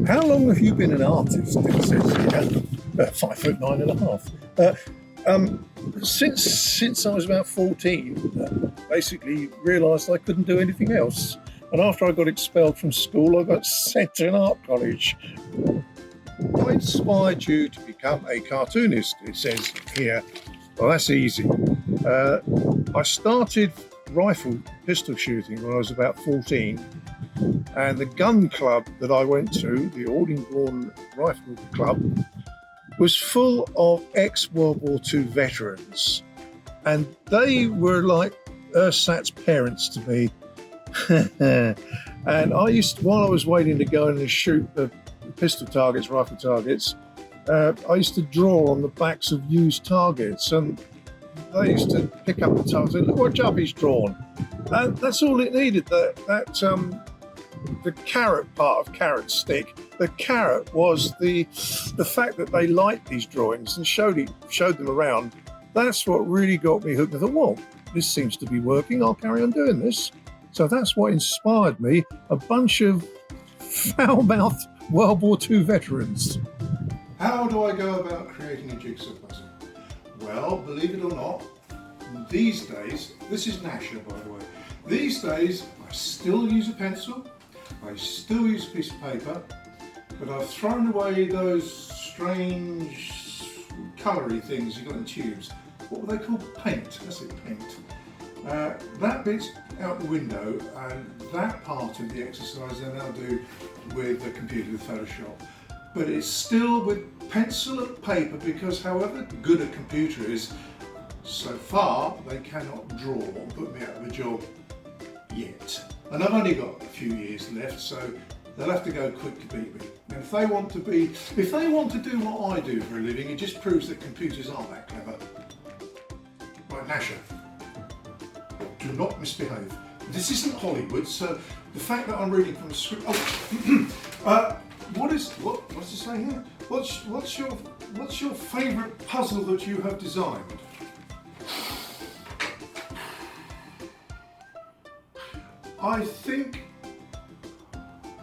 How long have you been an artist? It says here. 5'9.5". Since I was about 14, basically realised I couldn't do anything else. And after I got expelled from school, I got sent to an art college. What inspired you to become a cartoonist? It says here. Well, that's easy. I started pistol shooting when I was about 14. And the gun club that I went to, the Aldingbourne Rifle Club, was full of ex-World War II veterans. And they were like ersatz parents to me. And while I was waiting to go in and shoot the pistol targets, rifle targets, I used to draw on the backs of used targets. And they used to pick up the targets and look what job he's drawn. And that's all it needed, the carrot part of Carrot Stick. The carrot was the fact that they liked these drawings and showed them around. That's what really got me hooked. I thought, well, this seems to be working. I'll carry on doing this. So that's what inspired me. A bunch of foul-mouthed World War II veterans. How do I go about creating a jigsaw puzzle? Well, believe it or not, these days, this is Nasher, by the way. These days, I still use a pencil. I still use a piece of paper, but I've thrown away those strange coloury things you got in tubes. What were they called? Paint. That's it, paint. That bit's out the window, and that part of the exercise I now do with the computer, with Photoshop. But it's still with pencil and paper, because however good a computer is, so far they cannot draw or put me out of a job yet. And I've only got a few years left, so they'll have to go quick to beat me. And if they want to do what I do for a living, it just proves that computers aren't that clever. Right, Nasher, do not misbehave. This isn't Hollywood, so the fact that I'm reading from a script. What's it say here? What's your favourite puzzle that you have designed? I think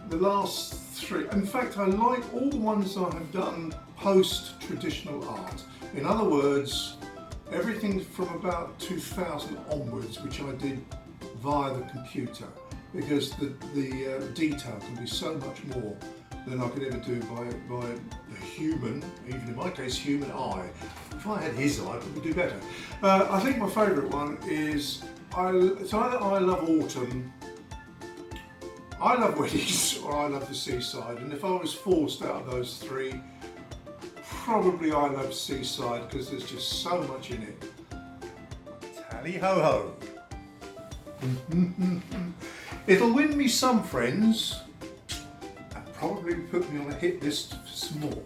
the last three. In fact, I like all the ones I have done post-traditional art. In other words, everything from about 2000 onwards, which I did via the computer, because the detail can be so much more than I could ever do by a human, even in my case, human eye. If I had his eye, it would do better. I think my favourite one is, it's either I Love Autumn, I Love Weddings, or I Love the Seaside. And if I was forced out of those three, probably I Love Seaside, because there's just so much in it. Tally ho ho. It'll win me some friends, and probably put me on a hit list for some more.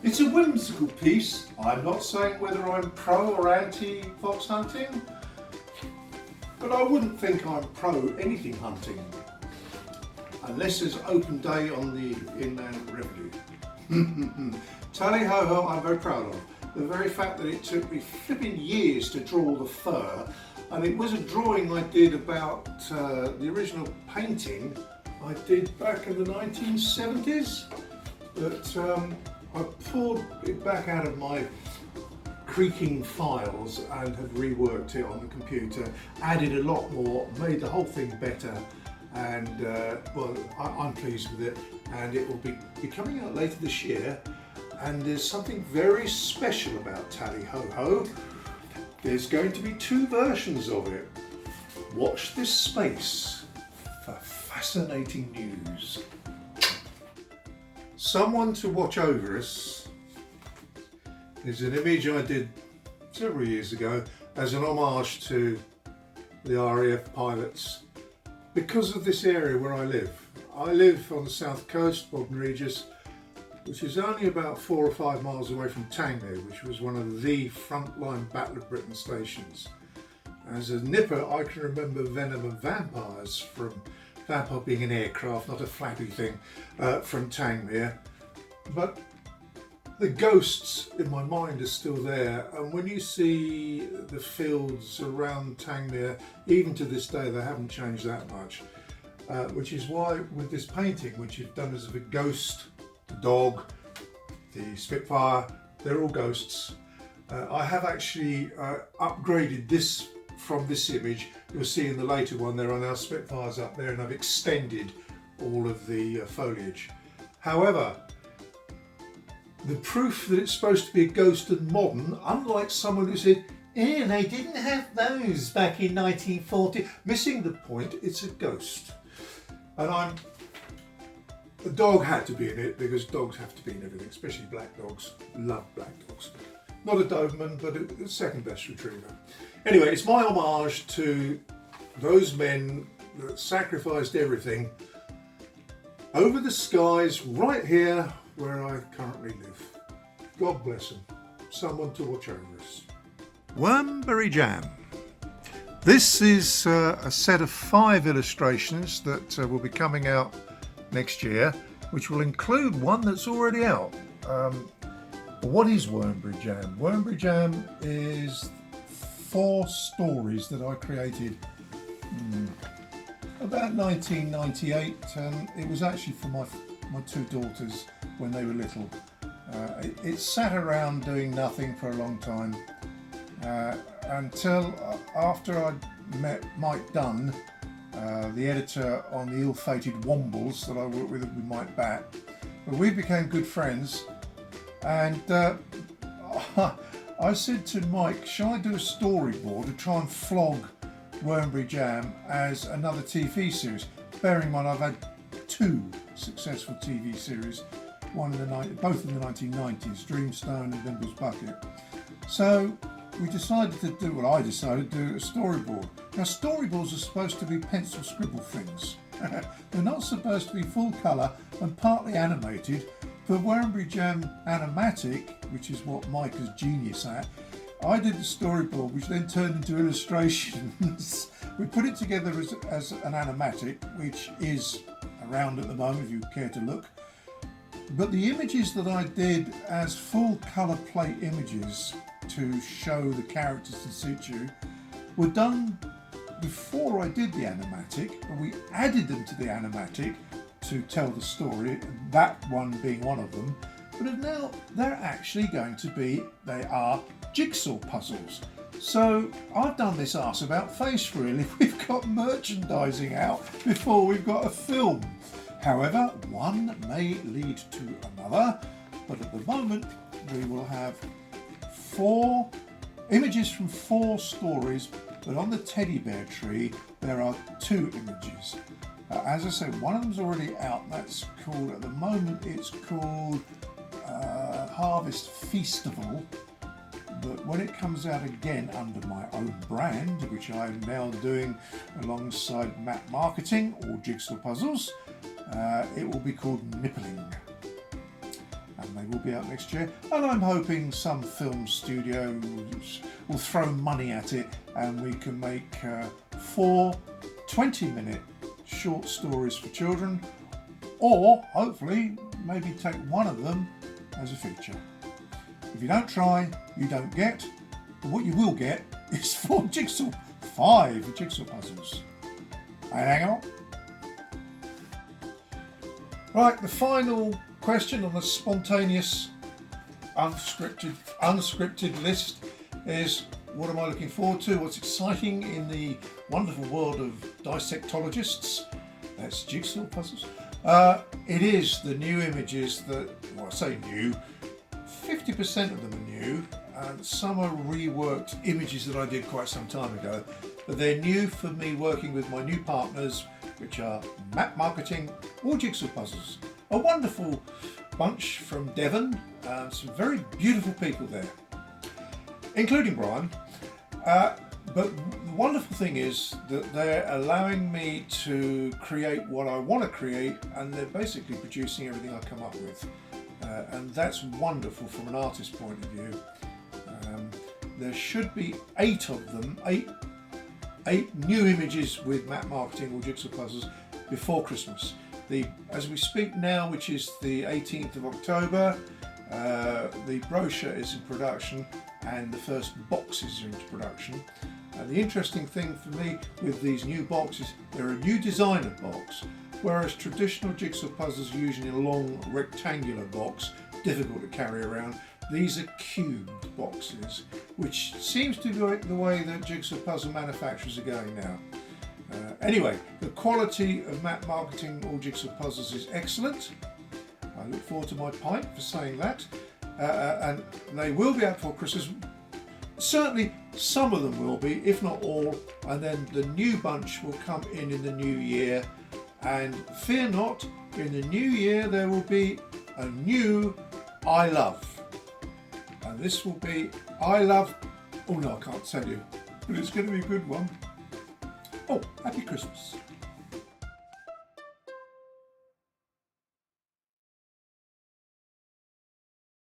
It's a whimsical piece. I'm not saying whether I'm pro or anti fox hunting, but I wouldn't think I'm pro anything hunting, unless there's open day on the Inland Revenue. Tally ho ho, I'm very proud of. The very fact that it took me flipping years to draw the fur, and it was a drawing I did about the original painting I did back in the 1970s, but I pulled it back out of my creaking files and have reworked it on the computer, added a lot more, made the whole thing better, and well, I'm pleased with it, and it will be coming out later this year. And there's something very special about Tally Ho Ho. There's going to be two versions of it. Watch this space for fascinating news. Someone to watch over us is an image I did several years ago as an homage to the RAF pilots, because of this area where I live. I live on the south coast, Bognor Regis, which is only about 4 or 5 miles away from Tangmere, which was one of the frontline Battle of Britain stations. As a nipper, I can remember Venom of Vampires, from Vampire being an aircraft, not a flappy thing, from Tangmere. But the ghosts in my mind are still there, and when you see the fields around Tangmere, even to this day, they haven't changed that much. which is why with this painting, which is done as a ghost, the dog, the Spitfire, they're all ghosts. I have actually upgraded this from this image. You'll see in the later one there are now Spitfires up there, and I've extended all of the foliage. However, the proof that it's supposed to be a ghost and modern, unlike someone who said, "Eh, they didn't have those back in 1940, missing the point, it's a ghost. And the dog had to be in it because dogs have to be in everything, especially black dogs. Love black dogs. Not a Doberman, but a second best retriever. Anyway, it's my homage to those men that sacrificed everything over the skies right here where I currently live. God bless them. Someone to watch over us. Wormbridge Jam. This is a set of 5 illustrations that will be coming out next year, which will include one that's already out. What is Wormbridge Jam? Wormbridge Jam is 4 stories that I created about 1998. It was actually for my 2 daughters when they were little. It sat around doing nothing for a long time until after I met Mike Dunn, the editor on the ill-fated Wombles that I worked with Mike Bat. But we became good friends, and I said to Mike, shall I do a storyboard to try and flog Wormbridge Jam as another TV series? Bearing in mind I've had 2 successful TV series, both in the 1990s, Dreamstone and Dimple's Bucket. So we decided to do, well, I decided to do a storyboard. Now, storyboards are supposed to be pencil scribble things. They're not supposed to be full colour and partly animated. For Wormbridge Jam Animatic, which is what Mike is genius at, I did the storyboard, which then turned into illustrations. We put it together as an animatic, which is around at the moment if you care to look. But the images that I did as full colour plate images to show the characters in situ were done before I did the animatic, and we added them to the animatic to tell the story, that one being one of them. But now they're actually going to be, they are jigsaw puzzles. So I've done this arse about face really. We've got merchandising out before we've got a film. However, one may lead to another, but at the moment we will have 4 images from 4 stories, but on the teddy bear tree there are 2 images. As I said, one of them's already out. That's called, at the moment it's called Harvest Feastival, but when it comes out again under my own brand, which I'm now doing alongside Map Marketing or Jigsaw Puzzles, it will be called Nippling, and they will be out next year. And I'm hoping some film studio will throw money at it and we can make 4 20-minute short stories for children, or hopefully maybe take one of them as a feature. If you don't try, you don't get. But what you will get is 5 jigsaw puzzles. And hang on. Right, the final question on the spontaneous, unscripted list is, what am I looking forward to? What's exciting in the wonderful world of dissectologists? That's jigsaw puzzles. It is the new images that, well, I say new, 50% of them are new, and some are reworked images that I did quite some time ago. But they're new for me working with my new partners, which are Map Marketing or Jigsaw Puzzles. A wonderful bunch from Devon, some very beautiful people there, including Brian. But the wonderful thing is that they're allowing me to create what I want to create, and they're basically producing everything I come up with. And that's wonderful from an artist's point of view. There should be 8 of them, 8 new images with Map Marketing or Jigsaw Puzzles before Christmas. As we speak now, which is the 18th of October, the brochure is in production and the first boxes are into production. And the interesting thing for me with these new boxes, they're a new designer box, whereas traditional jigsaw puzzles are usually a long rectangular box, difficult to carry around. These are cubed boxes, which seems to be the way that jigsaw puzzle manufacturers are going now. Anyway, the quality of map marketing all jigsaw puzzles is excellent. I look forward to my pint for saying that. And they will be out for Christmas. Certainly some of them will be, if not all, and then the new bunch will come in the new year. And fear not, in the new year there will be a new I Love. And this will be I Love, oh no, I can't tell you, but it's going to be a good one. Oh, happy Christmas.